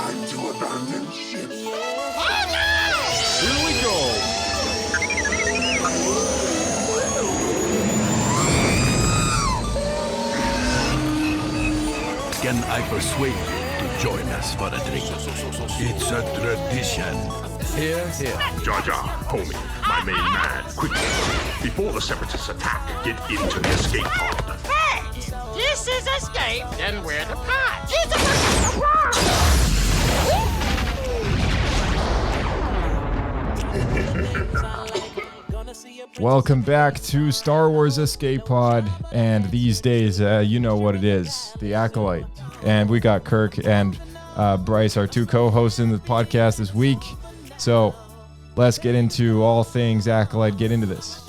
time to abandon ship. Oh no! Here we go! Can I persuade you to join us for a drink? It's a tradition. Here, here. Jar Jar, homie, my main man, quickly. Before the Separatists attack, get into the escape pod. Hey! This is escape, then we're the pod. It's Welcome back to Star Wars Escape Pod, and these days, you know what it is, the ACOLYTE. And we got Kirk and Bryce, our two co-hosts in the podcast this week. So let's get into all things ACOLYTE, get into this.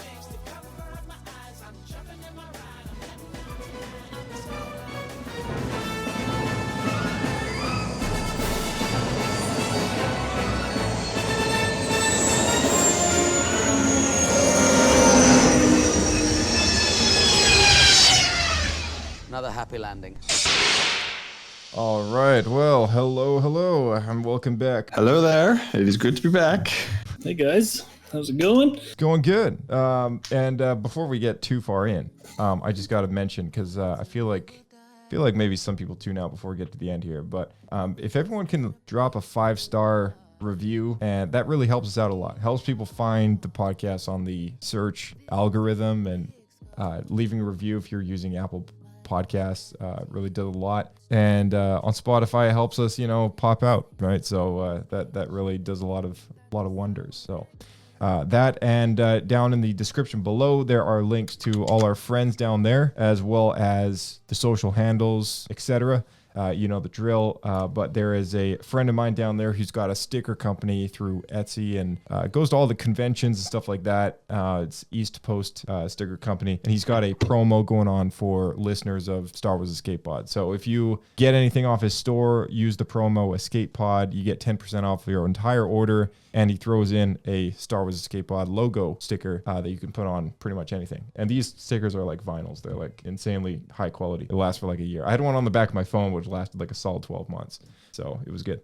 Another happy landing. All right, well, hello, and welcome back. Hello there. It is good to be back. Hey guys, how's it going? Going good. And before we get too far in, I just got to mention, because I feel like maybe some people tune out before we get to the end here, but if everyone can drop a 5-star review, and that really helps us out a lot. Helps people find the podcast on the search algorithm, and leaving a review if you're using Apple Podcasts really does a lot. And on Spotify, it helps us, pop out, right? So that really does a lot of wonders. So that, and down in the description below, there are links to all our friends down there, as well as the social handles, etc. You know the drill, but there is a friend of mine down there who's got a sticker company through Etsy, and goes to all the conventions and stuff like that. It's EastPost Sticker Company, and he's got a promo going on for listeners of Star Wars Escape Pod. So if you get anything off his store, use the promo Escape Pod, you get 10% off your entire order, and he throws in a Star Wars Escape Pod logo sticker that you can put on pretty much anything. And these stickers are like vinyls. They're like insanely high quality. It lasts for like a year. I had one on the back of my phone, which lasted like a solid 12 months. So it was good.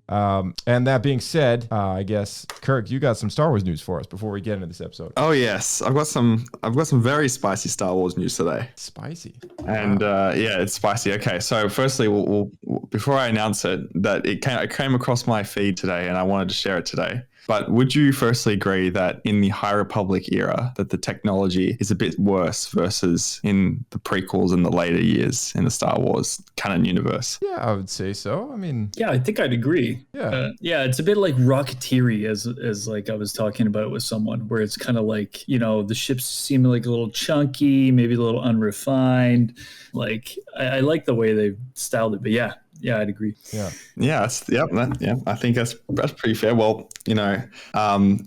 And that being said, I guess, Kirk, you got some Star Wars news for us before we get into this episode. Oh yes, I've got some very spicy Star Wars news today. Spicy. And yeah, it's spicy. Okay, so firstly, we'll before I announce it, that it came across my feed today, and I wanted to share it today. But would you firstly agree that in the High Republic era, that the technology is a bit worse versus in the prequels and the later years in the Star Wars canon universe? Yeah, I would say so. I mean, Yeah, I think I'd agree. Yeah. Yeah, it's a bit like Rocketeer, as like I was talking about with someone, where it's kind of like, the ships seem like a little chunky, maybe a little unrefined. Like I like the way they've styled it, but yeah, I'd agree. yeah. Yeah, I think that's pretty fair. Well,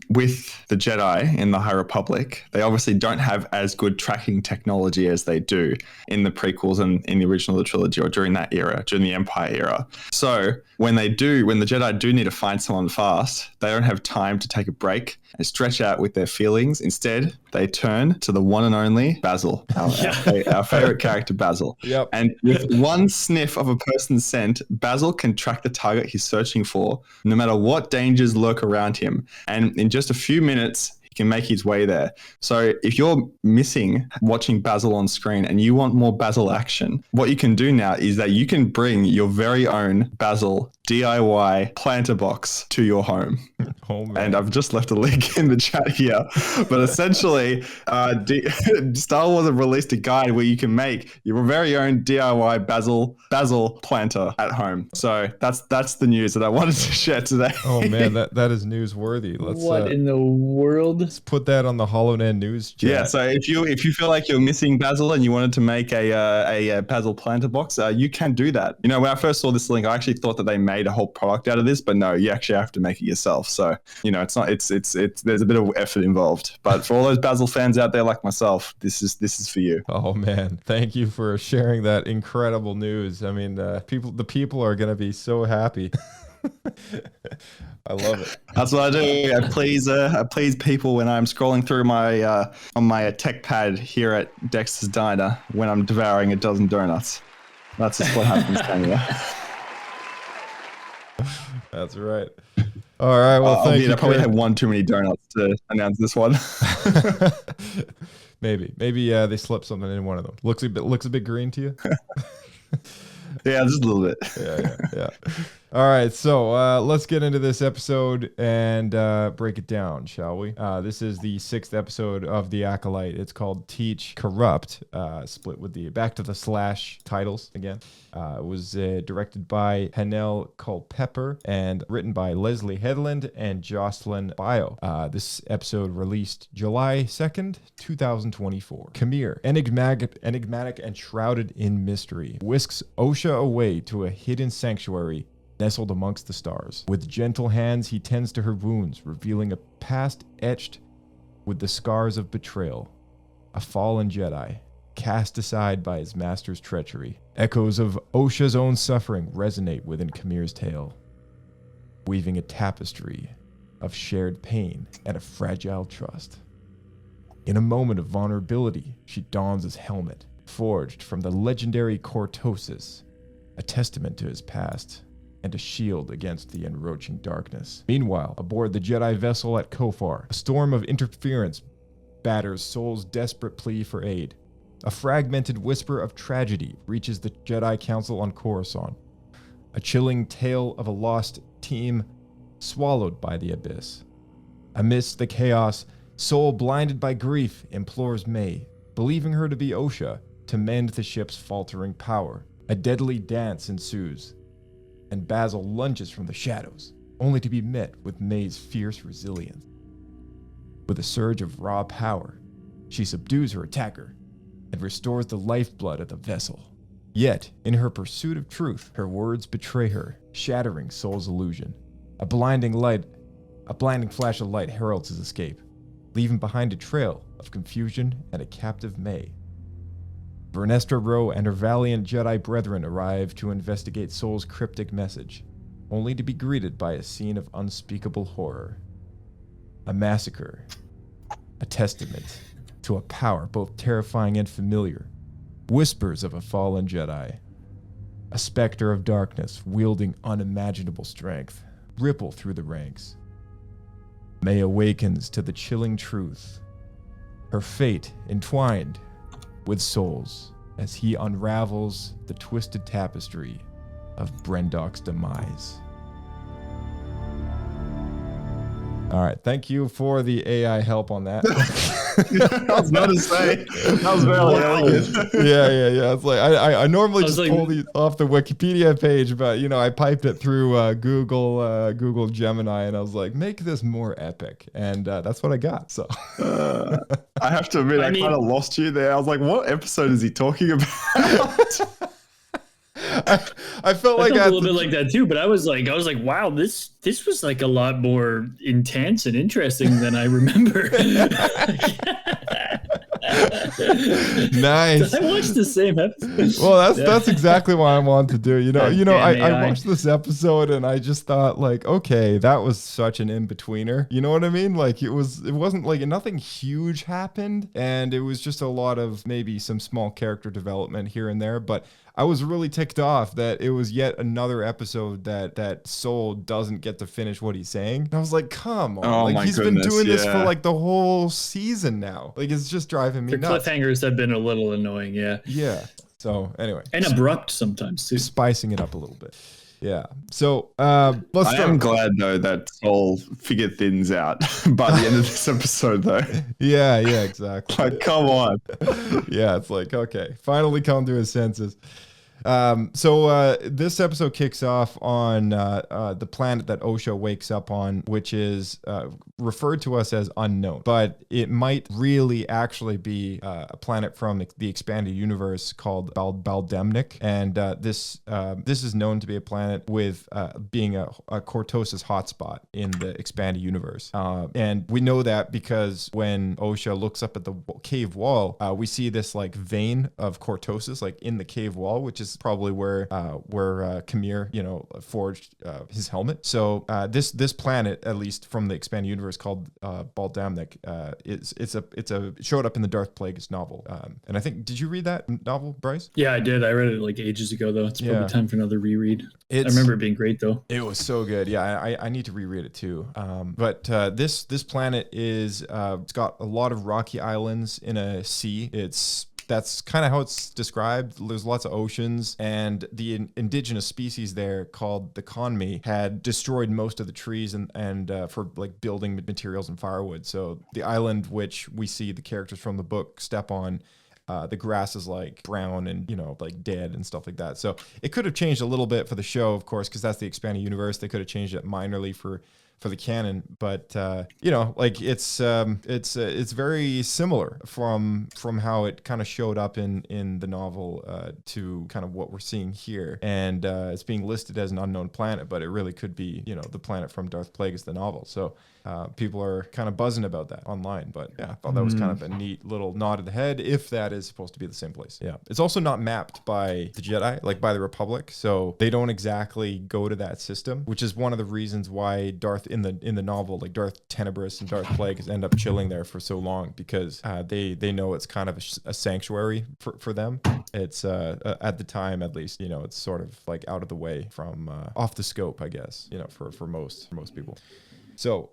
with the Jedi in the High Republic, they obviously don't have as good tracking technology as they do in the prequels and in the original trilogy, or during that era, during the Empire era. So when the Jedi do need to find someone fast, they don't have time to take a break and stretch out with their feelings. Instead, they turn to the one and only Basil, our favorite character, Basil. Yep. And with one sniff of a person's scent, Basil can track the target he's searching for, no matter what dangers lurk around him. And in just a few minutes, he can make his way there. So if you're missing watching Basil on screen and you want more Basil action, what you can do now is that you can bring your very own Basil DIY planter box to your home. Oh, man. And I've just left a link in the chat here. But essentially, Star Wars have released a guide where you can make your very own DIY Basil planter at home. So that's the news that I wanted to share today. Oh man, that is newsworthy. What in the world? Let's put that on the HoloNet news chat. Yeah, so if you feel like you're missing Basil and you wanted to make a Basil planter box, you can do that. When I first saw this link, I actually thought that they made a whole product out of this, but no, you actually have to make it yourself. So it's not. It's there's a bit of effort involved. But for all those Basil fans out there like myself, this is for you. Oh man, thank you for sharing that incredible news. I mean, the people are gonna be so happy. I love it. That's what I do. I please people when I'm scrolling through my on my tech pad here at Dexter's Diner when I'm devouring a dozen donuts. That's just what happens, Tanya. That's right. All right. Well, thank you. I probably Kirk. had one too many donuts to announce this one. Maybe they slipped something in one of them. Looks a bit green to you. Yeah, just a little bit. Yeah. All right, so let's get into this episode and break it down, shall we? This is the 6th episode of the ACOLYTE. It's called Teach Corrupt, split with the back to the slash titles again. It was directed by Hanel Culpepper and written by Leslie Headland and Jocelyn Bio. This episode released July 2nd, 2024. Kamir, enigmatic and shrouded in mystery, whisks Osha away to a hidden sanctuary nestled amongst the stars. With gentle hands, he tends to her wounds, revealing a past etched with the scars of betrayal. A fallen Jedi, cast aside by his master's treachery. Echoes of Osha's own suffering resonate within Kamir's tale, weaving a tapestry of shared pain and a fragile trust. In a moment of vulnerability, she dons his helmet, forged from the legendary Cortosis, a testament to his past and a shield against the encroaching darkness. Meanwhile, aboard the Jedi vessel at Kofar, a storm of interference batters Sol's desperate plea for aid. A fragmented whisper of tragedy reaches the Jedi Council on Coruscant, a chilling tale of a lost team swallowed by the abyss. Amidst the chaos, Sol, blinded by grief, implores May, believing her to be Osha, to mend the ship's faltering power. A deadly dance ensues, and Basil lunges from the shadows, only to be met with May's fierce resilience. With a surge of raw power, she subdues her attacker and restores the lifeblood of the vessel. Yet, in her pursuit of truth, her words betray her, shattering Sol's illusion. A blinding flash of light heralds his escape, leaving behind a trail of confusion and a captive May. Vernestra Rowe and her valiant Jedi brethren arrive to investigate Sol's cryptic message, only to be greeted by a scene of unspeakable horror. A massacre, a testament to a power both terrifying and familiar. Whispers of a fallen Jedi, a specter of darkness wielding unimaginable strength, ripple through the ranks. May awakens to the chilling truth, her fate entwined with Sol's as he unravels the twisted tapestry of Brendok's demise. All right, thank you for the AI help on that. I was about to say, that was very elegant. Yeah. It's like I normally just pull these off the Wikipedia page, but I piped it through Google Gemini, and I was like, make this more epic, and that's what I got. So I have to admit, I kind of lost you there. I was like, what episode is he talking about? I felt like a little bit like that too, but I was like, wow, this was like a lot more intense and interesting than I remember. Nice. I watched the same episode. Well, that's exactly what I wanted to do. I watched this episode and I just thought like, okay, that was such an in-betweener. You know what I mean? Like it wasn't like nothing huge happened, and it was just a lot of maybe some small character development here and there, but I was really ticked off that it was yet another episode that Sol doesn't get to finish what he's saying. And I was like, come on. Oh, like he's been doing this for like the whole season now. Like it's just driving me The nuts. cliffhangers have been a little annoying, yeah. Yeah. So anyway. And abrupt sometimes too. Spicing it up a little bit. Yeah. So let's I am glad though that Sol figured things out by the end of this episode though. Yeah, exactly. Like, come on. Yeah, it's like, okay, finally come to his senses. So this episode kicks off on the planet that Osha wakes up on, which is referred to us as unknown, but it might really actually be a planet from the expanded universe called Baldemnik, and this is known to be a planet with being a Cortosis hotspot in the expanded universe, and we know that because when Osha looks up at the cave wall, we see this like vein of Cortosis like in the cave wall, which is is probably where Khmer, forged his helmet. So this planet, at least from the expanded universe, called Baldamnik, it showed up in the Darth Plagueis novel. And I think, did you read that novel, Bryce? Yeah, I did. I read it like ages ago, though. It's probably time for another reread. I remember it being great, though. It was so good. Yeah, I need to reread it too. But this planet is it's got a lot of rocky islands in a sea. That's kind of how it's described. There's lots of oceans, and the indigenous species there called the Conmi had destroyed most of the trees and for like building materials and firewood. So the island which we see the characters from the book step on, the grass is like brown and like dead and stuff like that. So it could have changed a little bit for the show, of course, because that's the expanded universe. They could have changed it minorly for the canon, but like it's very similar from how it kind of showed up in the novel to kind of what we're seeing here, and it's being listed as an unknown planet, but it really could be the planet from Darth Plagueis, the novel. So people are kind of buzzing about that online, but yeah, I thought that was kind of a neat little nod of the head, if that is supposed to be the same place. Yeah, it's also not mapped by the Jedi, like by the Republic, so they don't exactly go to that system, which is one of the reasons why Darth in the novel, like Darth Tenebris and Darth Plagueis end up chilling there for so long, because they know it's kind of a sanctuary for them. It's at the time, at least, it's sort of like out of the way from off the scope, I guess, for most people. So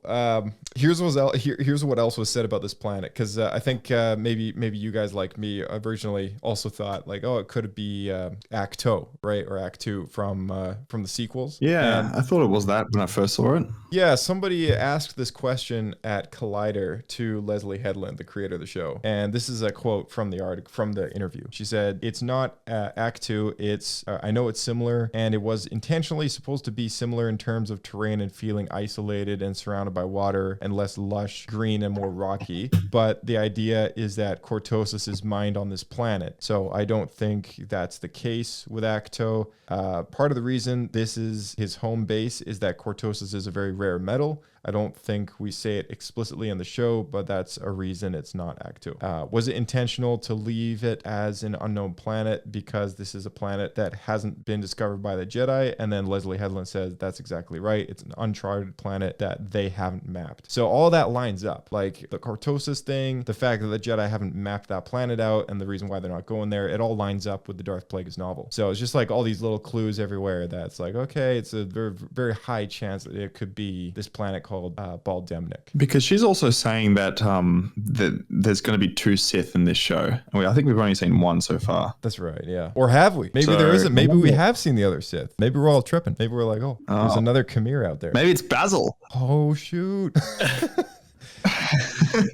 here's what else was said about this planet, because I think maybe you guys, like me, originally also thought like, oh, it could be ACTO, right, or Act 2 from the sequels. Yeah, I thought it was that when I first saw it. Yeah, somebody asked this question at Collider to Leslie Headland, the creator of the show, and this is a quote from the article, from the interview. She said, "It's not Act 2. It's I know it's similar, and it was intentionally supposed to be similar in terms of terrain and feeling isolated and surrounded by water and less lush green and more rocky, but the idea is that Cortosis is mined on this planet, so I don't think that's the case with Acto. Part of the reason this is his home base is that Cortosis is a very rare metal. I don't think we say it explicitly on the show, but that's a reason it's not Acto. Was it intentional to leave it as an unknown planet because this is a planet that hasn't been discovered by the Jedi?" And then Leslie Headland says, "That's exactly right. It's an uncharted planet that they haven't mapped." So all that lines up, like the Cortosis thing, the fact that the Jedi haven't mapped that planet out, and the reason why they're not going there, it all lines up with the Darth Plagueis novel. So it's just like all these little clues everywhere that's like, okay, it's a very, very high chance that it could be this planet called Baldamnik. Because she's also saying that that there's going to be 2 Sith in this show. I think we've only seen 1 so far. That's right, yeah. Or have we? Maybe there isn't. Maybe we have seen the other Sith. Maybe we're all tripping. Maybe we're like, oh, there's another Khmer out there. Maybe it's Basil. Oh, shoot.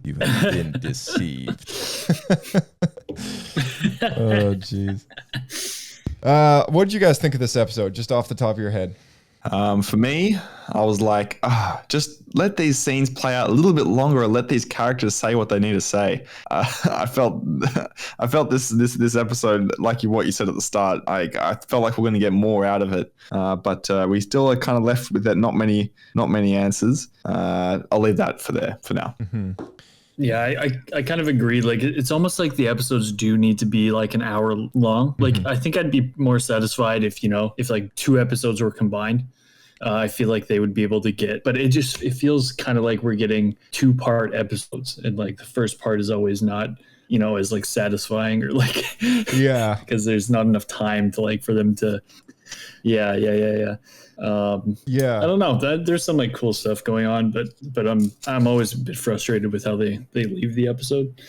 You've been deceived. Oh, jeez. What did you guys think of this episode, just off the top of your head? For me, I was like, just let these scenes play out a little bit longer, or let these characters say what they need to say. I felt this episode, like what you said at the start. I felt like we're going to get more out of it, but we still are kind of left with that not many answers. I'll leave that for now. Mm-hmm. Yeah, I kind of agree. Like, it's almost like the episodes do need to be like an hour long. Like, I think I'd be more satisfied if like 2 episodes were combined. I feel like they would be able to get, but it feels kind of like we're getting 2-part episodes, and like the first part is always not, as like satisfying, or like, yeah, because there's not enough time to like for them to, yeah. I don't know, there's some like cool stuff going on, but I'm always a bit frustrated with how they leave the episode.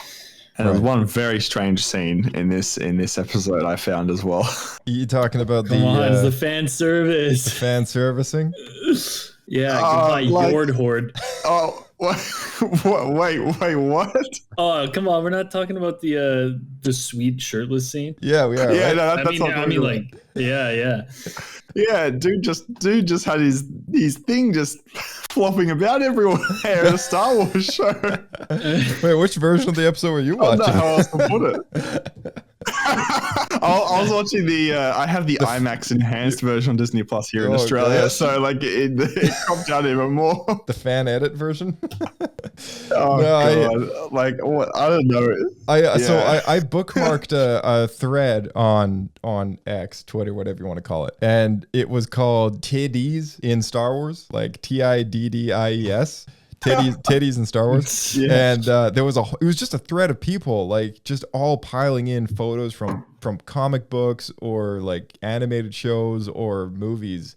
And there's one very strange scene in this episode I found as well. You talking about it's the fan service? The fan servicing? Yeah, goodbye, Yord Horde. Oh, wait, what? Oh, come on, we're not talking about the sweet shirtless scene. Yeah, we are. Yeah, right? no, that's I mean, like, yeah. Yeah, dude just had his thing just flopping about everywhere in a Star Wars show. Wait, which version of the episode were you watching? I don't know how else to put it. I was watching I have the IMAX enhanced version on Disney Plus here in Australia, gosh. so like it cropped down even more. The fan edit version. Oh god! Like what? I don't know. So I bookmarked a thread on X, Twitter, whatever you want to call it, and it was called "Tiddies in Star Wars," like TIDDIES. Titties in Star Wars. Yeah. And it was just a thread of people like just all piling in photos from comic books or like animated shows or movies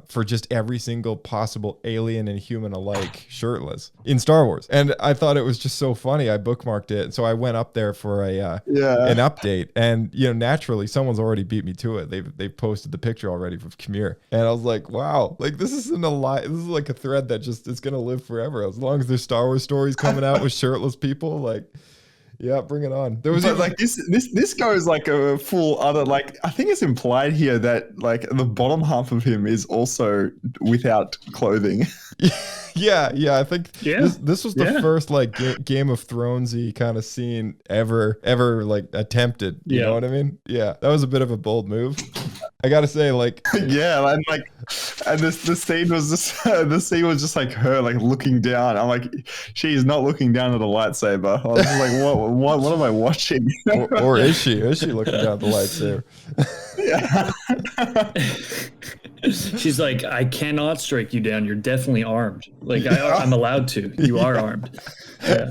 for just every single possible alien and human alike shirtless in Star Wars. And I thought it was just so funny. I bookmarked it. So I went up there for an update, and naturally someone's already beat me to it. They've posted the picture already from Khmer. And I was like, wow, like this isn't a lie. This is like a thread that just is going to live forever. As long as there's Star Wars stories coming out with shirtless people, like, yeah, bring it on. There was like this goes like a full other, like, I think it's implied here that like the bottom half of him is also without clothing. Yeah, I think this was the first like Game of Thronesy kind of scene ever like attempted. You know what I mean? Yeah, that was a bit of a bold move. I gotta say, like, yeah, and the scene was just like her like looking down. I'm like, she's not looking down at the lightsaber. I was just like, what am I watching? or is she? Is she looking down at the lightsaber? She's like, I cannot strike you down. You're definitely armed. Like I'm allowed to. You are armed. Yeah.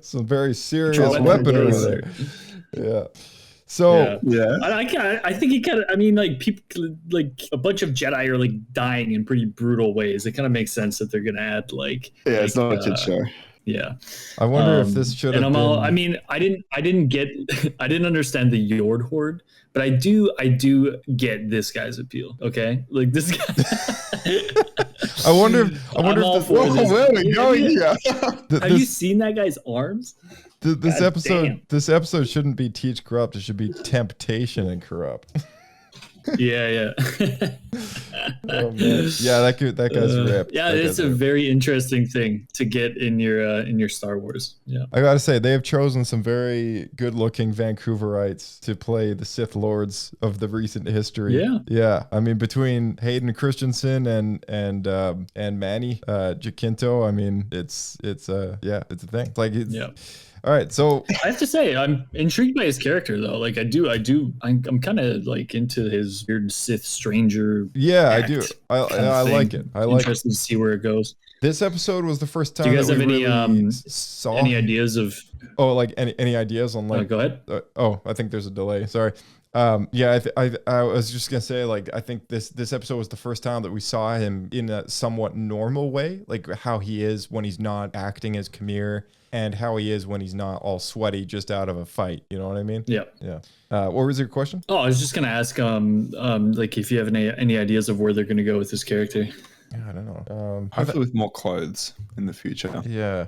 Some very serious weaponry there. Yeah. So I think he kind of. I mean, like people, like a bunch of Jedi are like dying in pretty brutal ways. It kind of makes sense that they're gonna add like. Yeah, it's not a kid show. Yeah. I wonder if this should have been. I mean, I didn't understand the Yord Horde, but I do get this guy's appeal. Okay, like this guy. I wonder if where are we going here? Have you seen that guy's arms? This episode shouldn't be Teach Corrupt. It should be Temptation and Corrupt. Yeah. Oh man, yeah, that guy's ripped. Yeah, it's a very interesting thing to get in your Star Wars. Yeah, I gotta say they have chosen some very good-looking Vancouverites to play the Sith Lords of the recent history. Yeah. I mean, between Hayden Christensen and Manny Jacinto, I mean, it's a thing. It's like All right, so I have to say I'm intrigued by his character though. Like I'm kind of like into his weird Sith stranger. Yeah, I do. I like it. I like. Interested to see where it goes. This episode was the first time. Do you guys have any ideas of? Oh, like any ideas on like? Go ahead. I think there's a delay. Sorry. I was just gonna say, like, I think this episode was the first time that we saw him in a somewhat normal way, like how he is when he's not acting as Khmer, and how he is when he's not all sweaty just out of a fight. You know what I mean? Yeah. What was your question? Oh, I was just gonna ask, like if you have any ideas of where they're gonna go with this character. Yeah, I don't know. Hopefully with more clothes in the future. Yeah.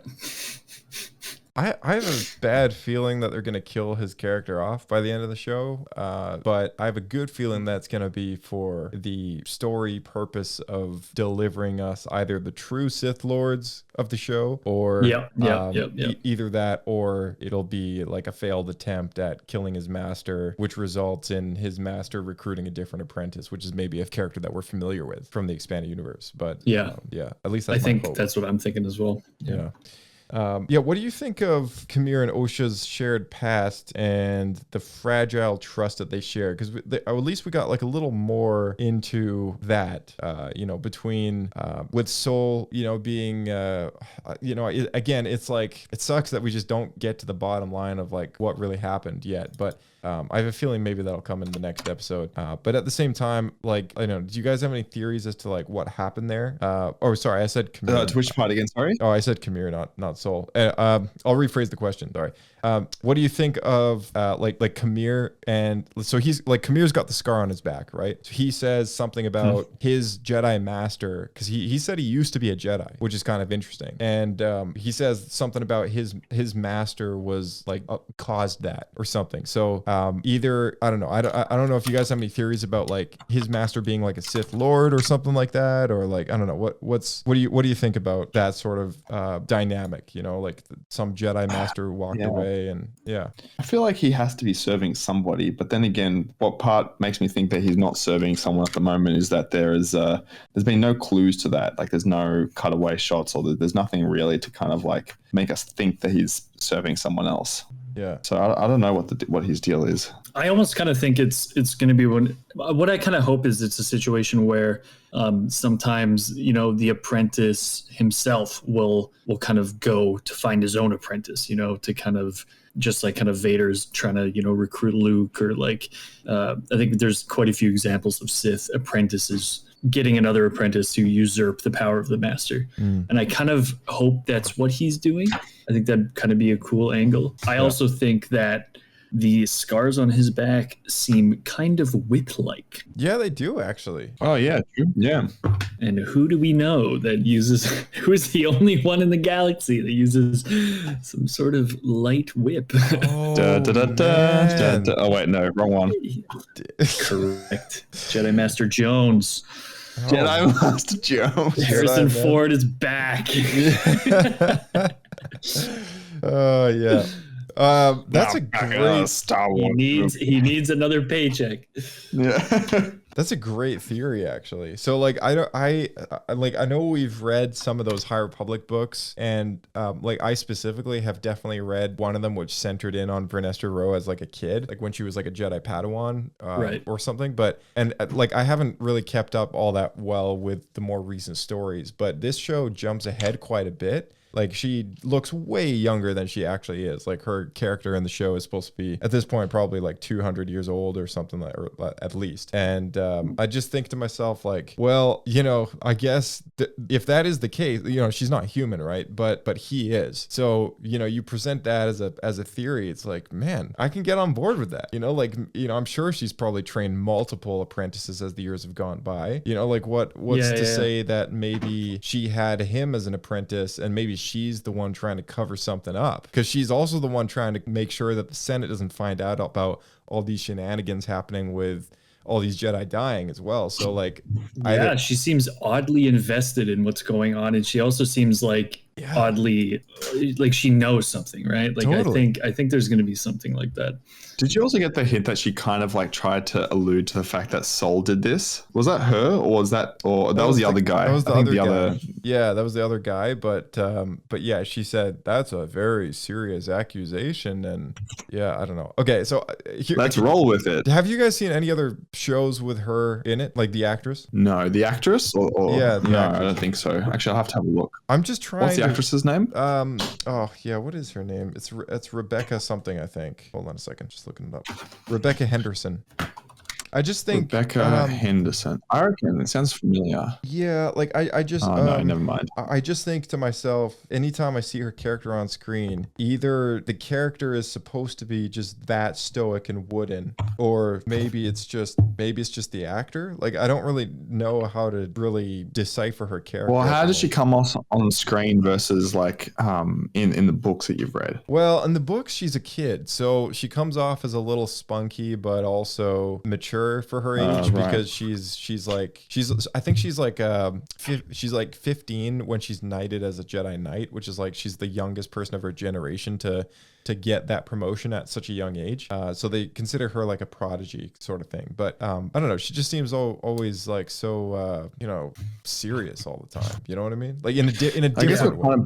I have a bad feeling that they're going to kill his character off by the end of the show, but I have a good feeling that's going to be for the story purpose of delivering us either the true Sith Lords of the show or either that or it'll be like a failed attempt at killing his master, which results in his master recruiting a different apprentice, which is maybe a character that we're familiar with from the expanded universe. But at least that's I think that's what I'm thinking as well. Yeah. What do you think of Khmer and Osha's shared past and the fragile trust that they share? Because at least we got like a little more into that, between with Soul, being, again, it's like it sucks that we just don't get to the bottom line of like what really happened yet. But I have a feeling maybe that'll come in the next episode. But at the same time, like, I don't know, do you guys have any theories as to like what happened there? Sorry, I said Khmer. To which part again? Sorry. Oh, I said Khmer, not Soul. I'll rephrase the question. Sorry. What do you think of like Khmer? And so he's like, Khmer's got the scar on his back, right? So he says something about his Jedi master, because he said he used to be a Jedi, which is kind of interesting. And he says something about his master was like caused that or something. So either, I don't know. I don't know if you guys have any theories about like his master being like a Sith Lord or something like that, or like, I don't know, what do you think about that sort of dynamic, you know, like some Jedi master walked away and I feel like he has to be serving somebody, but then again, what part makes me think that he's not serving someone at the moment is that there's been no clues to that. Like there's no cutaway shots, or there's nothing really to kind of like make us think that he's serving someone else. Yeah. So I don't know what his deal is. I almost kind of think it's going to be what I kind of hope is it's a situation where sometimes, you know, the apprentice himself will kind of go to find his own apprentice, you know, to kind of just like kind of Vader's trying to, you know, recruit Luke, or like I think there's quite a few examples of Sith apprentices getting another apprentice to usurp the power of the master. And I kind of hope that's what he's doing. I think that'd kind of be a cool angle. I also think that the scars on his back seem kind of whip-like. Yeah, they do actually. Oh yeah, true. Yeah. And who do we know that uses, who is the only one in the galaxy that uses some sort of light whip? Oh, Oh wait, no, wrong one. Correct. Jedi Master Jones. Jedi Master Jones. Harrison Ford is back. Oh yeah. That's a great Star Wars. He needs another paycheck. Yeah. That's a great theory, actually. So, like, I know we've read some of those High Republic books, and like I specifically have definitely read one of them, which centered in on Vernestra Rowe as like a kid, like when she was like a Jedi Padawan, right, or something. But like I haven't really kept up all that well with the more recent stories, but this show jumps ahead quite a bit. Like she looks way younger than she actually is. Like her character in the show is supposed to be at this point probably like 200 years old or something, like, or at least. And I just think to myself like, well, you know, I guess if that is the case, you know, she's not human, right? But he is. So, you know, you present that as a theory. It's like, man, I can get on board with that. You know, like, you know, I'm sure she's probably trained multiple apprentices as the years have gone by. You know, like what's to say that maybe she had him as an apprentice and maybe she's the one trying to cover something up, because she's also the one trying to make sure that the Senate doesn't find out about all these shenanigans happening with all these Jedi dying as well. So like, she seems oddly invested in what's going on, and she also seems like oddly like she knows something, right? Like totally. I think there's going to be something like that. Did you also get the hint that she kind of like tried to allude to the fact that Sol did this? Was that her, or was that was the other guy? That was the other guy. Yeah, that was the other guy. But yeah, she said that's a very serious accusation, and yeah, I don't know. Okay, so let's roll with it. Have you guys seen any other shows with her in it, like the actress? No, the actress, or yeah, no, actress. I don't think so. Actually, I'll have to have a look. I'm just trying. What's the actress's name? Oh yeah, what is her name? It's Rebecca something, I think. Hold on a second, just looking it up. Rebecca Henderson. I just think Rebecca Henderson. I reckon it sounds familiar. Yeah, like I just no, never mind. I just think to myself, anytime I see her character on screen, either the character is supposed to be just that stoic and wooden, or maybe it's just the actor. Like I don't really know how to really decipher her character. Well, how does she come off on screen versus like in the books that you've read? Well, in the books she's a kid, so she comes off as a little spunky but also mature for her age, because she's I think she's like 15 when she's knighted as a Jedi Knight, which is like she's the youngest person of her generation to get that promotion at such a young age. So they consider her like a prodigy sort of thing. But I don't know. She just seems always like so, you know, serious all the time. You know what I mean? Like in a different way.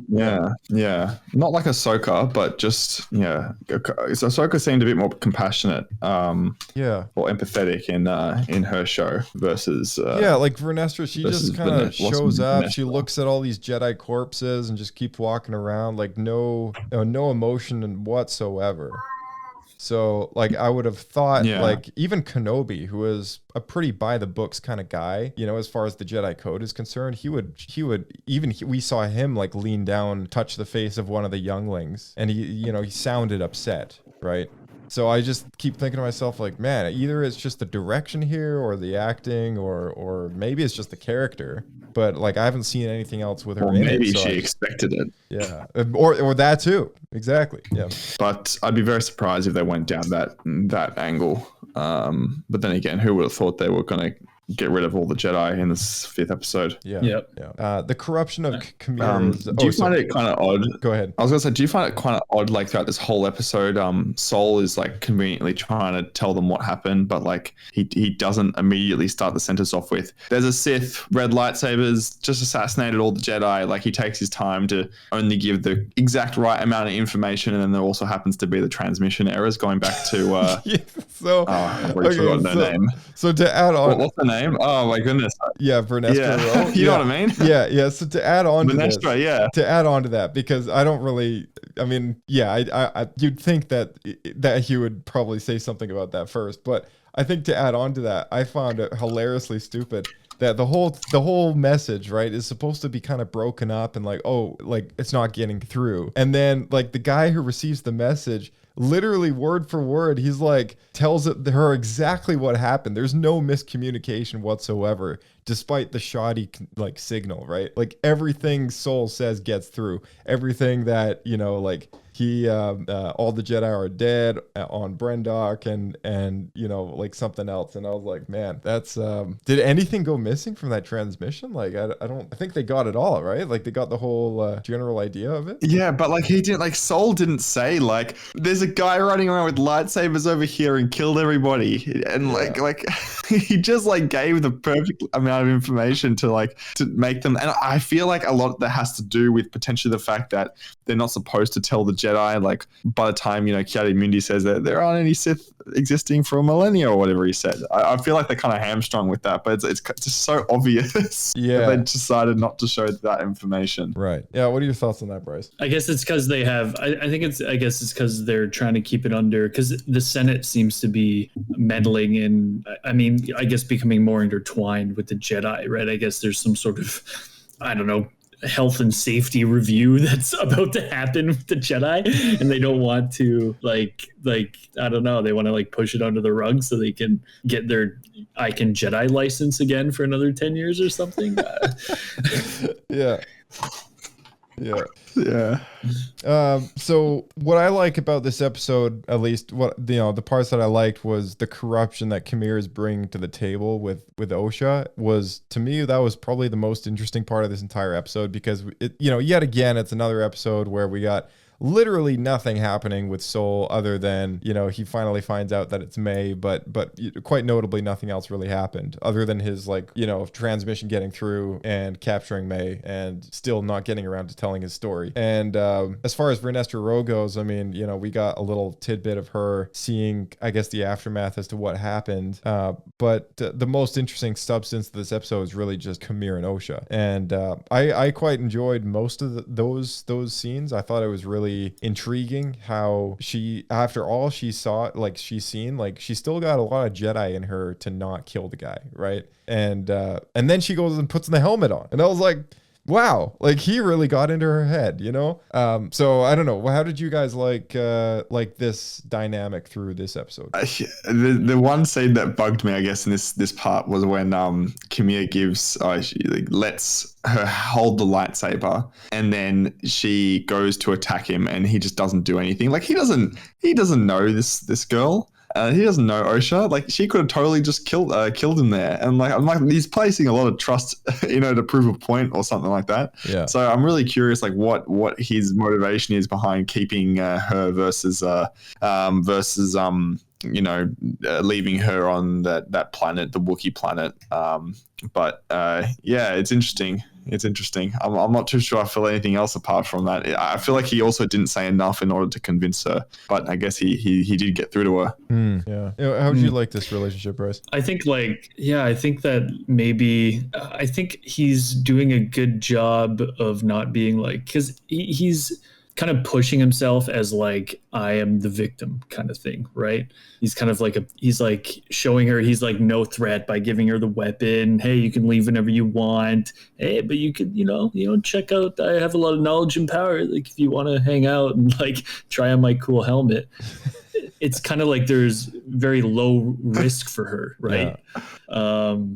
Yeah. Not like Ahsoka, but just, yeah. Ahsoka seemed a bit more compassionate, or empathetic in her show versus... like Vernestra, she just kind of shows up. She looks at all these Jedi corpses and just keeps walking around, like no emotion and whatsoever. So like I would have thought like even Kenobi, who is a pretty by the books kind of guy, you know, as far as the Jedi code is concerned, we saw him like lean down, touch the face of one of the younglings, and he sounded upset, right? So I just keep thinking to myself like, man, either it's just the direction here or the acting, or maybe it's just the character. but like I haven't seen anything else with her Or in maybe it. So she expected it. yeah, or that too. Exactly. Yeah. But I'd be very surprised if they went down that angle. But then again, who would have thought they were going to get rid of all the Jedi in this 5th episode? Yeah. Yep. Yeah. The corruption of Chimera's. Do you find it kind of odd? Go ahead. I was going to say, do you find it kind of odd, like throughout this whole episode, Sol is like conveniently trying to tell them what happened, but like he doesn't immediately start the sentence off with, there's a Sith, red lightsabers, just assassinated all the Jedi. Like he takes his time to only give the exact right amount of information, and then there also happens to be the transmission errors going back to Yeah, so I've already forgotten their name. So to add on, What's the name? Oh my goodness. yeah, Vernestra Yeah. Rowe. You know what I mean? Yeah. So to add on to this, Vernestra, yeah. to add on to that, because I don't really, I mean, yeah, I you'd think that he would probably say something about that first, but I think to add on to that, I found it hilariously stupid that the whole message, right, is supposed to be kind of broken up and like, oh, like it's not getting through, and then like the guy who receives the message, literally word for word, he's like tells her exactly what happened. There's no miscommunication whatsoever, despite the shoddy like signal, right? Like everything Sol says gets through. Everything that, you know, like he all the Jedi are dead on Brendok and you know, like something else. And I was like, man, that's did anything go missing from that transmission? Like I think they got it all, right? Like they got the whole general idea of it. Yeah, but like he didn't, like Sol didn't say like there's a guy running around with lightsabers over here and killed everybody, and like he just like gave the perfect amount of information to make them. And I feel like a lot of that has to do with potentially the fact that they're not supposed to tell the Jedi. Like by the time, you know, Ki-Adi-Mundi says that there aren't any Sith existing for a millennia or whatever he said, I feel like they're kind of hamstrung with that, but it's just so obvious. Yeah, that they decided not to show that information. Right. Yeah. What are your thoughts on that, Bryce? I guess it's because they have. I guess it's because they're trying to keep it under, because the Senate seems to be meddling in. I mean, I guess becoming more intertwined with the Jedi, right? I guess there's some sort of, I don't know, health and safety review that's about to happen with the Jedi, and they don't want to like I don't know, they want to like push it under the rug so they can get their I Can Jedi license again for another 10 years or something. Yeah. So what I like about this episode, at least what the parts that I liked, was the corruption that Chimera is bringing to the table with Osha. Was, to me, that was probably the most interesting part of this entire episode, because yet again, it's another episode where we got literally nothing happening with Sol other than, he finally finds out that it's May, but quite notably nothing else really happened other than his transmission getting through and capturing May and still not getting around to telling his story. And as far as Vernestra Rowe goes, I mean, we got a little tidbit of her seeing, I guess, the aftermath as to what happened. But the most interesting substance of this episode is really just Chimera and Osha. And I quite enjoyed most of those scenes. I thought it was really intriguing how she, after all she saw, she's seen, she still got a lot of Jedi in her to not kill the guy, right? And then she goes and puts the helmet on, and I was like, wow, he really got into her head, so I don't know, how did you guys like this dynamic through this episode? The one scene that bugged me, I guess, in this part was when Chimera she lets her hold the lightsaber, and then she goes to attack him, and he just doesn't do anything. He doesn't know this girl. He doesn't know Osha. She could have totally just killed him there. And I'm he's placing a lot of trust, to prove a point or something like that. Yeah. So I'm really curious, what his motivation is behind keeping her versus leaving her on that planet, the Wookiee planet. But it's interesting. It's interesting. I'm not too sure I feel anything else apart from that. I feel like he also didn't say enough in order to convince her, but I guess he did get through to her. Yeah. How did you like this relationship, Bryce? I think I think that maybe I think he's doing a good job of not being because he's kind of pushing himself as I am the victim kind of thing, right? He's kind of he's showing her he's no threat by giving her the weapon. Hey, you can leave whenever you want. Hey, but you could, check out, I have a lot of knowledge and power. If you want to hang out and try on my cool helmet. it's kind of like there's very low risk for her, right? So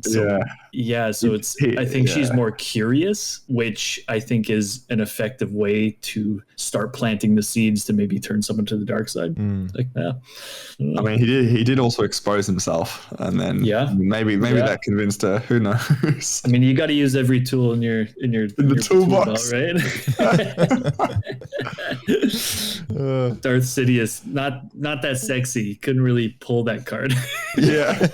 it's I think she's more curious, which I think is an effective way to start planting the seeds to maybe turn someone to the dark side. Like that. I mean, he did also expose himself, and then maybe that convinced her. Who knows? I mean, you got to use every tool in your toolbox, right? Darth Sidious, not that sexy. Couldn't really pull that card. Yeah.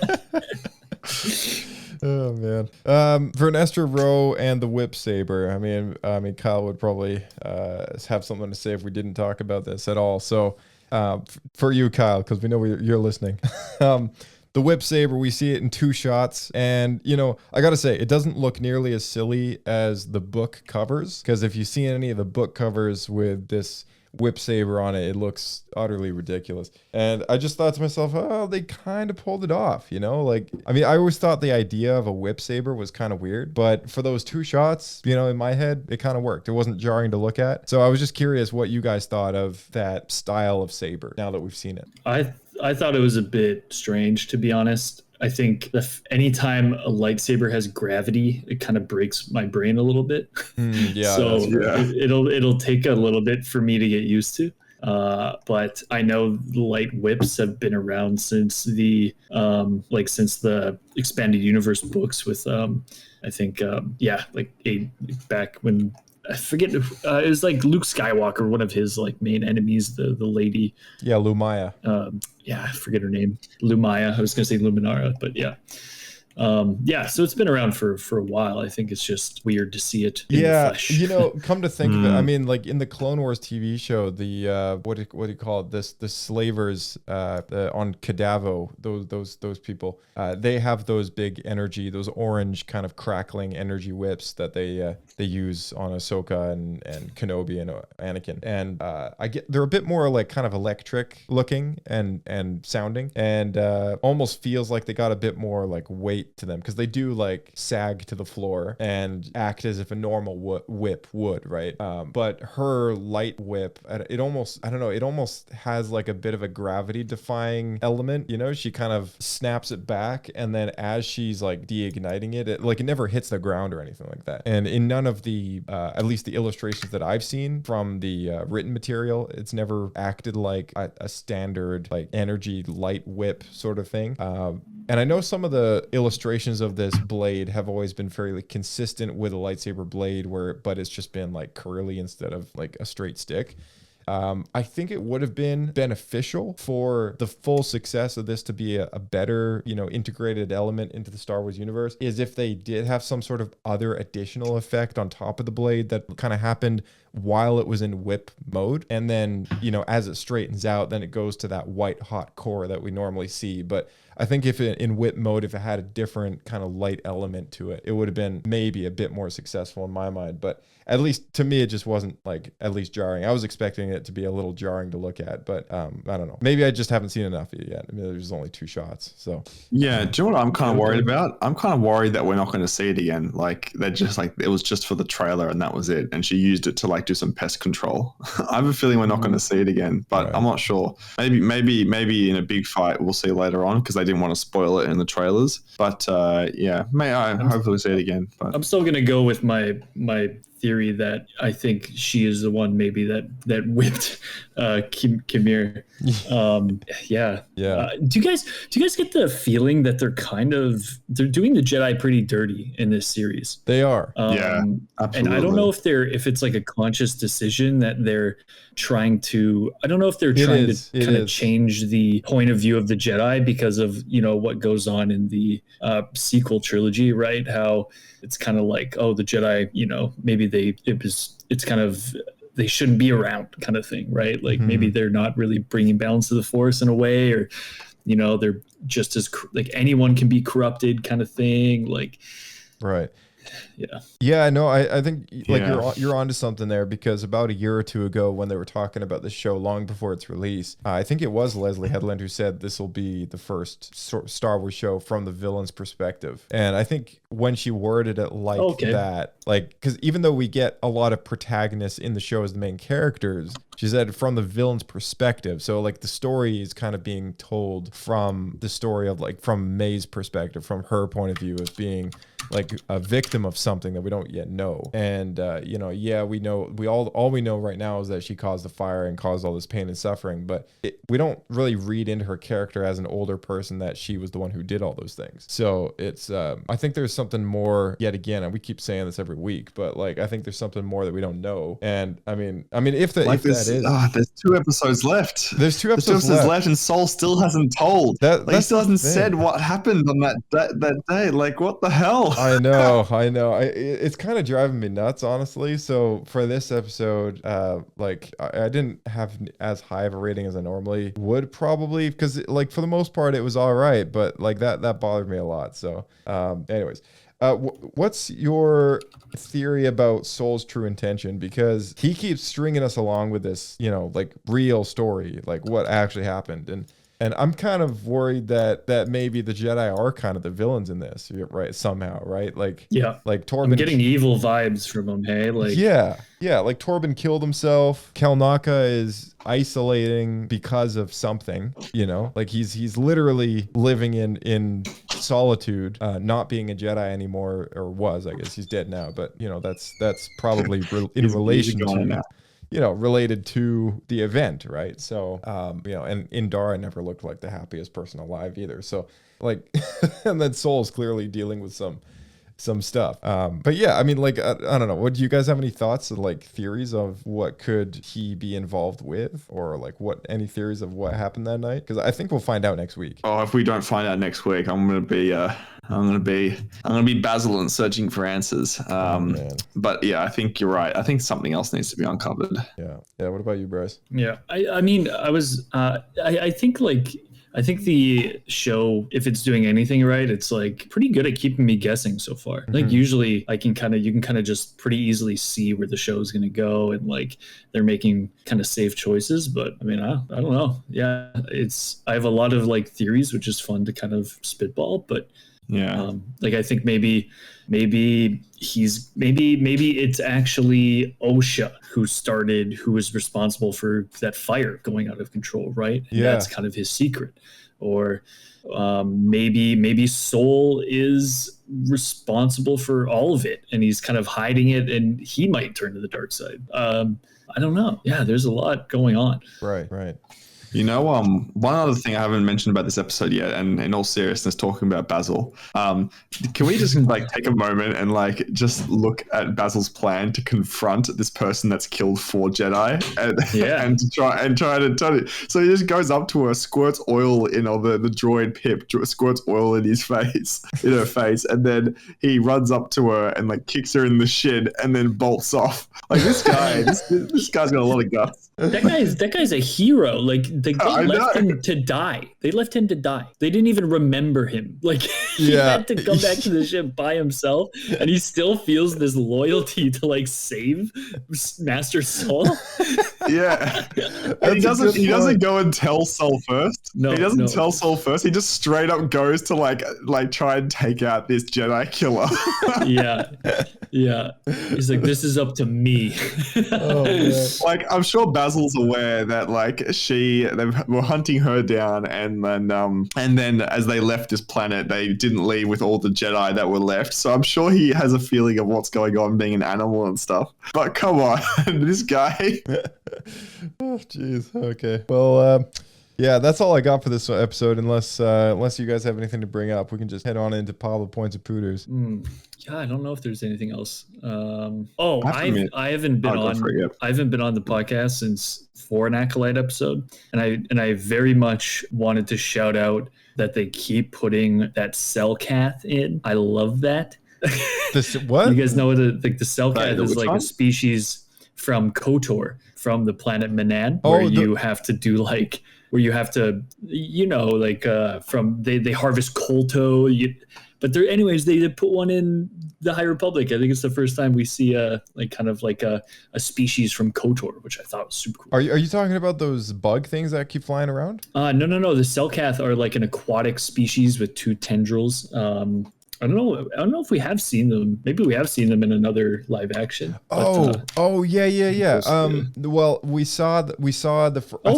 Oh man. Vernestra Rowe and the whip saber. I mean, Kyle would probably have something to say if we didn't talk about this at all. So, for you, Kyle, because we know you're listening. The whip saber, we see it in 2 shots, and I gotta say, it doesn't look nearly as silly as the book covers. Because if you see any of the book covers with this whip saber on it, it looks utterly ridiculous. And I just thought to myself, oh, they kind of pulled it off, Like, I mean, I always thought the idea of a whip saber was kind of weird, but for those 2 shots, in my head, it kind of worked. It wasn't jarring to look at. So I was just curious what you guys thought of that style of saber now that we've seen it. I thought it was a bit strange, to be honest. I think anytime a lightsaber has gravity, it kind of breaks my brain a little bit. So it'll take a little bit for me to get used to. But I know light whips have been around since the expanded universe books with I think back when I forget it was like Luke Skywalker, one of his like main enemies, the lady. Yeah, Lumaya. I forget her name. Lumaya. I was gonna say Luminara, but yeah. So it's been around for a while. I think it's just weird to see it in the flesh. Come to think of it, I mean, like in the Clone Wars TV show, the what do you call it? The slavers on Cadavo, those people, they have those big energy, those orange kind of crackling energy whips that they use on Ahsoka and Kenobi and Anakin, and they're a bit more like kind of electric looking and sounding, and almost feels like they got a bit more like weight to them, because they do like sag to the floor and act as if a normal whip would, right? But her light whip, it almost has like a bit of a gravity defying element. She kind of snaps it back, and then as she's like deigniting it never hits the ground or anything like that. And in none of the at least the illustrations that I've seen from the written material, it's never acted like a standard like energy light whip sort of thing. And I know some of the illustrations of this blade have always been fairly consistent with a lightsaber blade, but it's just been like curly instead of like a straight stick. I think it would have been beneficial for the full success of this to be a better, integrated element into the Star Wars universe, is if they did have some sort of other additional effect on top of the blade that kind of happened while it was in whip mode. And then, as it straightens out, then it goes to that white hot core that we normally see. But I think if in whip mode, if it had a different kind of light element to it, it would have been maybe a bit more successful in my mind. But at least to me, it just wasn't like at least jarring. I was expecting it to be a little jarring to look at, but I don't know. Maybe I just haven't seen enough of it yet. I mean, there's only 2 shots. So yeah, do you know what I'm kind of worried about? I'm kind of worried that we're not going to see it again. Like they're just like, it was just for the trailer and that was it. And she used it to like do some pest control. I have a feeling we're not going to see it again, but I'm not sure. Maybe in a big fight we'll see later on, because they didn't want to spoil it in the trailers. But hopefully see it again. But I'm still going to go with my theory that I think she is the one maybe that whipped Kimir. Do you guys get the feeling that they're doing the Jedi pretty dirty in this series? They are. Absolutely. And I don't know if it's like a conscious decision that they're trying to. I don't know if they're trying to kind of change the point of view of the Jedi because of what goes on in the sequel trilogy, right? How it's kind of like, oh, the Jedi, maybe it's kind of, they shouldn't be around kind of thing, right? Like maybe they're not really bringing balance to the Force in a way, or they're just as like anyone can be corrupted kind of thing, like right. Yeah, no, I think like you're onto something there, because about a year or 2 ago when they were talking about this show long before its release, I think it was Leslie Headland who said this will be the first Star Wars show from the villain's perspective. And I think when she worded it like that, like, because even though we get a lot of protagonists in the show as the main characters, she said from the villain's perspective. So like the story is kind of being told from the story of like from May's perspective, from her point of view as being like a victim of something that we don't yet know. And you know, yeah, we know, all we know right now is that she caused the fire and caused all this pain and suffering, but we don't really read into her character as an older person that she was the one who did all those things. So it's I think there's something more yet again, and we keep saying this every week, but like I think there's something more that we don't know. And I mean if that is there's 2 episodes left. There's 2 episodes left, and Soul still hasn't told. He still hasn't said what happened on that day. Like, what the hell? I know. It's kind of driving me nuts, honestly. So for this episode, like I didn't have as high of a rating as I normally would, probably, because like for the most part it was all right, but like that bothered me a lot. So anyways, what's your theory about Soul's true intention? Because he keeps stringing us along with this, you know, like real story, like what actually happened. And I'm kind of worried that maybe the Jedi are kind of the villains in this, right? Somehow, right? Like, yeah, like Torben. I'm getting evil vibes from him. Hey, like, yeah. Like Torben killed himself. Kelnaka is isolating because of something. You know, like he's literally living in solitude, not being a Jedi anymore, or was. I guess he's dead now. But you know, that's probably in relation to. You know, related to the event, right? So, you know, and Indara never looked like the happiest person alive either. So, like, and then Soul's clearly dealing with some stuff. But yeah, I mean, like, I don't know. What do you guys have any thoughts or like theories of what could he be involved with, or like any theories of what happened that night? Because I think we'll find out next week. Oh, if we don't find out next week, I'm gonna be Basil and searching for answers. But yeah, I think you're right. I think something else needs to be uncovered. Yeah. What about you, Bryce? Yeah, I mean, I think the show, if it's doing anything right, it's like pretty good at keeping me guessing so far. Mm-hmm. Like usually you can kind of just pretty easily see where the show is going to go, and like they're making kind of safe choices. But I mean, I don't know. Yeah, I have a lot of like theories, which is fun to kind of spitball. But yeah, like I think maybe it's actually Osha who was responsible for that fire going out of control, right? And that's kind of his secret. Or maybe Soul is responsible for all of it and he's kind of hiding it, and he might turn to the dark side. I don't know. Yeah, there's a lot going on. Right. You know, one other thing I haven't mentioned about this episode yet, and in all seriousness, talking about Basil, can we just like take a moment and like just look at Basil's plan to confront this person that's killed 4 Jedi, and try to tell it. So he just goes up to her, squirts oil in the droid Pip, squirts oil in her face, and then he runs up to her and like kicks her in the shin, and then bolts off. Like this guy, this guy's got a lot of guts. That guy's a hero. Like they left him to die. They left him to die. They didn't even remember him. Like he had to come back to the ship by himself, and he still feels this loyalty to like save Master Soul. Yeah, and he doesn't go and tell Soul first. No, he doesn't tell Soul first. He just straight up goes to like try and take out this Jedi killer. Yeah. He's like, this is up to me. Like I'm sure Basil's aware that like they were hunting her down, and then as they left this planet, they didn't leave with all the Jedi that were left. So I'm sure he has a feeling of what's going on being an animal and stuff. But come on, this guy. Oh, jeez. Okay. Well, yeah, that's all I got for this episode. Unless you guys have anything to bring up, we can just head on into pile of points of pooters. Yeah, I don't know if there's anything else. I haven't been on the podcast since for an Acolyte episode, and I very much wanted to shout out that they keep putting that Selkath in. I love that. What? You guys know the Selkath is like a species from KOTOR, from the planet Manan, where you have to do like. Where you have to, they harvest Kolto, but they put one in the High Republic. I think it's the first time we see a species from KOTOR, which I thought was super cool. Are you talking about those bug things that keep flying around? No. The Selkath are like an aquatic species with 2 tendrils. I don't know. I don't know if we have seen them. Maybe we have seen them in another live action. Yeah. Well, we saw the. We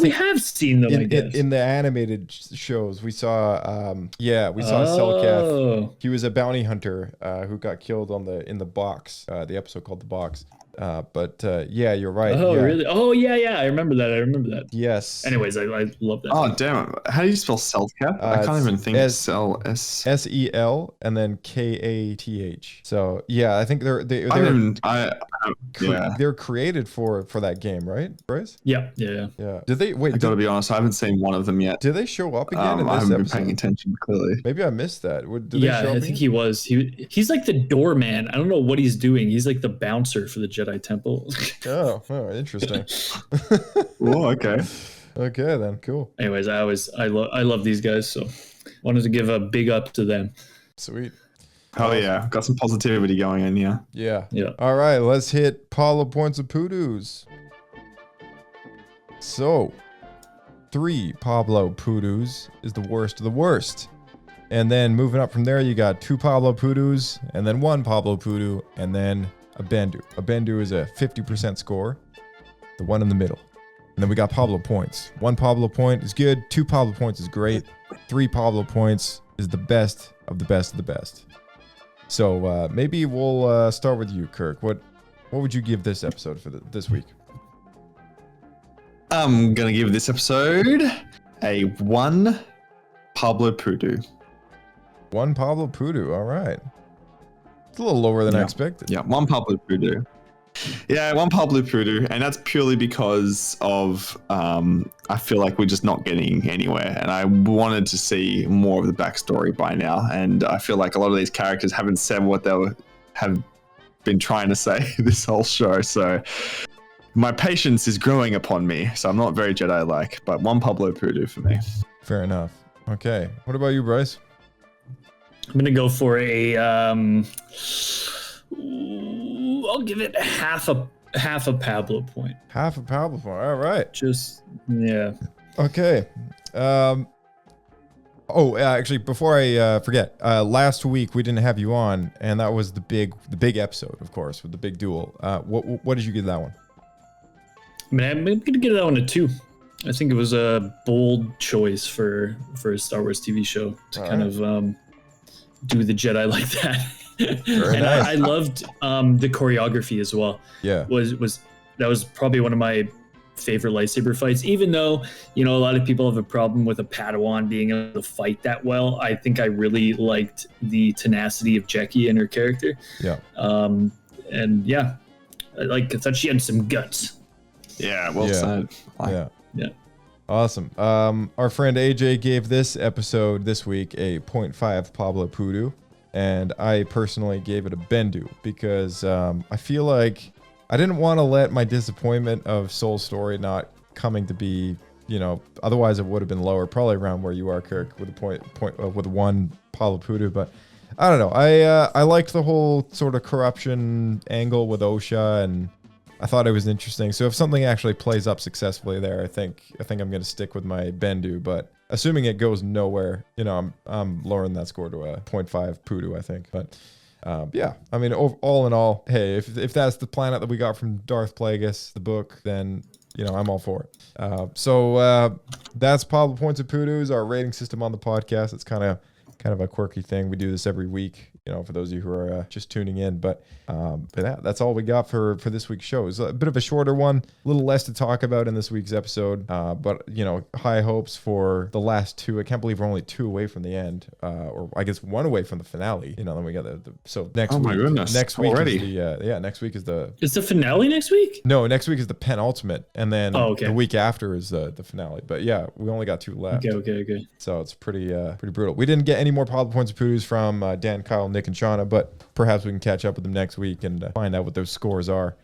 have seen them. I guess in the animated shows, we saw. We saw Selkath. He was a bounty hunter who got killed in the box. The episode called The Box. You're right. Oh, yeah. really? Oh, yeah. I remember that. Yes. Anyways, I love that. Oh, damn. How do you spell Selkath? I can't even think. SEL and then KATH. So yeah, I think they're created for that game, right, Bryce? Yeah. Did they wait? I gotta be honest, I haven't seen one of them yet. Did they show up again in this I haven't episode? been paying attention clearly. Maybe I missed that. I think he was. He's like the doorman. I don't know what he's doing. He's like the bouncer for the Jedi Temple. oh, interesting. Oh, okay. Okay, then cool. Anyways, I love these guys, so wanted to give a big up to them. Sweet. Oh yeah, got some positivity going in here. Yeah. Yeah. All right, let's hit Pablo points of Poodoos. So, 3 Pablo Poodoos is the worst of the worst. And then moving up from there, you got 2 Pablo Poodoos, and then 1 Pablo Poodoo, and then a Bendu. A Bendu is a 50% score, the one in the middle. And then we got Pablo points. 1 Pablo point is good, 2 Pablo points is great, 3 Pablo points is the best of the best of the best. So maybe we'll start with you, Kirk. What would you give this episode for this week? I'm gonna give this episode a 1 Pablo Poodoo. 1 Pablo Poodoo. All right. It's a little lower than I expected. Yeah, 1 Pablo Poodoo. Yeah, 1 Pablo Poodoo, and that's purely because of I feel like we're just not getting anywhere, and I wanted to see more of the backstory by now, and I feel like a lot of these characters haven't said what they have been trying to say this whole show, so my patience is growing upon me, so I'm not very Jedi-like, but 1 Pablo Poodoo for me. Fair enough. Okay. What about you, Bryce? I'm gonna go for a I'll give it half a Pablo point. Half a Pablo point. All right. Just yeah. Okay. Actually, before I forget, last week we didn't have you on, and that was the big episode, of course, with the big duel. What did you give that one? I mean, I'm gonna give that one a 2. I think it was a bold choice for a Star Wars TV show to kind of do the Jedi like that. Very nice. I loved the choreography as well. Yeah, that was probably one of my favorite lightsaber fights. Even though a lot of people have a problem with a Padawan being able to fight that well, I think I really liked the tenacity of Jackie and her character. Yeah. And yeah, I thought she had some guts. Yeah, well said. Yeah. Awesome. Our friend AJ gave this episode this week a 0.5 Pablo Poodoo, and I personally gave it a Bendu because I feel like I didn't want to let my disappointment of Soul Story not coming to be, otherwise it would have been lower, probably around where you are, Kirk, with a with 1 Pablo Poodoo. But I don't know. I liked the whole sort of corruption angle with Osha, and I thought it was interesting. So if something actually plays up successfully there, I think I'm going to stick with my Bendu. But assuming it goes nowhere, I'm lowering that score to a 0.5 Poodoo, I think. But yeah, I mean, all in all, hey, if that's the planet that we got from Darth Plagueis, the book, then I'm all for it. So that's Pablo Points of Poodoos, our rating system on the podcast. It's kind of a quirky thing. We do this every week, for those of you who are just tuning in. But that's all we got for this week's show. It's a bit of a shorter one, a little less to talk about in this week's episode. But high hopes for the last 2. I can't believe we're only 2 away from the end, or I guess 1 away from the finale. Then we got so next. Oh my week, goodness! Next week already. Is next week is the. Is the finale next week? No, next week is the penultimate, and then the week after is the finale. But yeah, we only got 2 left. Okay. So it's pretty brutal. We didn't get any more Pablo Points of Poodoos from Dan, Kyle, Nick, and Shauna, but perhaps we can catch up with them next week and find out what those scores are.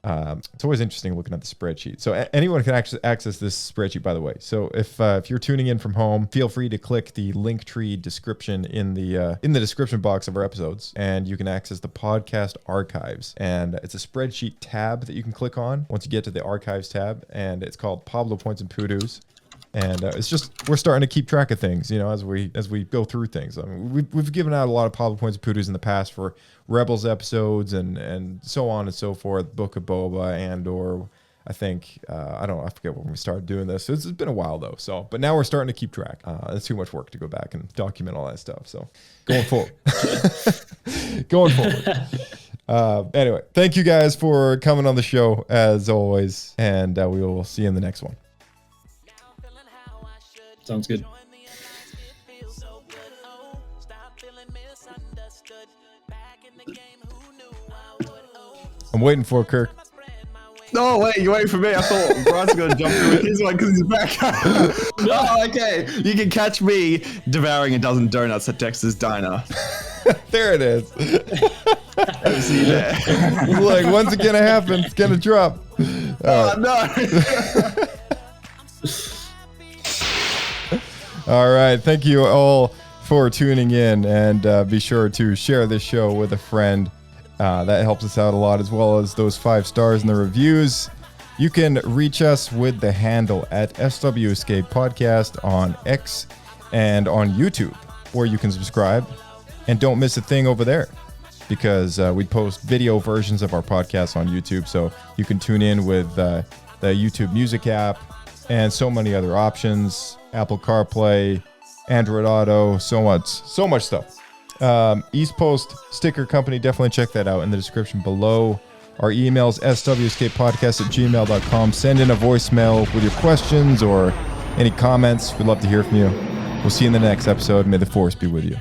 It's always interesting looking at the spreadsheet. So anyone can actually access this spreadsheet, by the way. So if you're tuning in from home, feel free to click the Linktree description in the description box of our episodes, and you can access the podcast archives. And it's a spreadsheet tab that you can click on once you get to the archives tab, and it's called Pablo Points and Poodoos. And it's just we're starting to keep track of things, you know, as we go through things. I mean, we've given out a lot of Pablo Points of Poodles in the past for Rebels episodes and so on and so forth. Book of Boba or I think I forget when we started doing this. It's been a while though. So, but now we're starting to keep track. It's too much work to go back and document all that stuff. So, going forward, Anyway, thank you guys for coming on the show as always, and we will see you in the next one. Sounds good. I'm waiting for Kirk. No, wait, you waiting for me? I thought Bryce was going to jump through with his one because he's back. Oh, okay. You can catch me devouring a dozen donuts at Dexter's Diner. There it is. See you there. Like, when's it going to happen? It's going to drop. Oh, no. All right. Thank you all for tuning in, and be sure to share this show with a friend. That helps us out a lot, as well as those 5 stars in the reviews. You can reach us with the handle at SW Escape Podcast on X and on YouTube, where you can subscribe. And don't miss a thing over there, because we post video versions of our podcasts on YouTube, so you can tune in with the YouTube Music app and so many other options. Apple CarPlay, Android Auto, so much stuff. East Post Sticker Company, definitely check that out in the description below. Our email's swescapepodcast@gmail.com. Send in a voicemail with your questions or any comments. We'd love to hear from you. We'll see you in the next episode. May the Force be with you.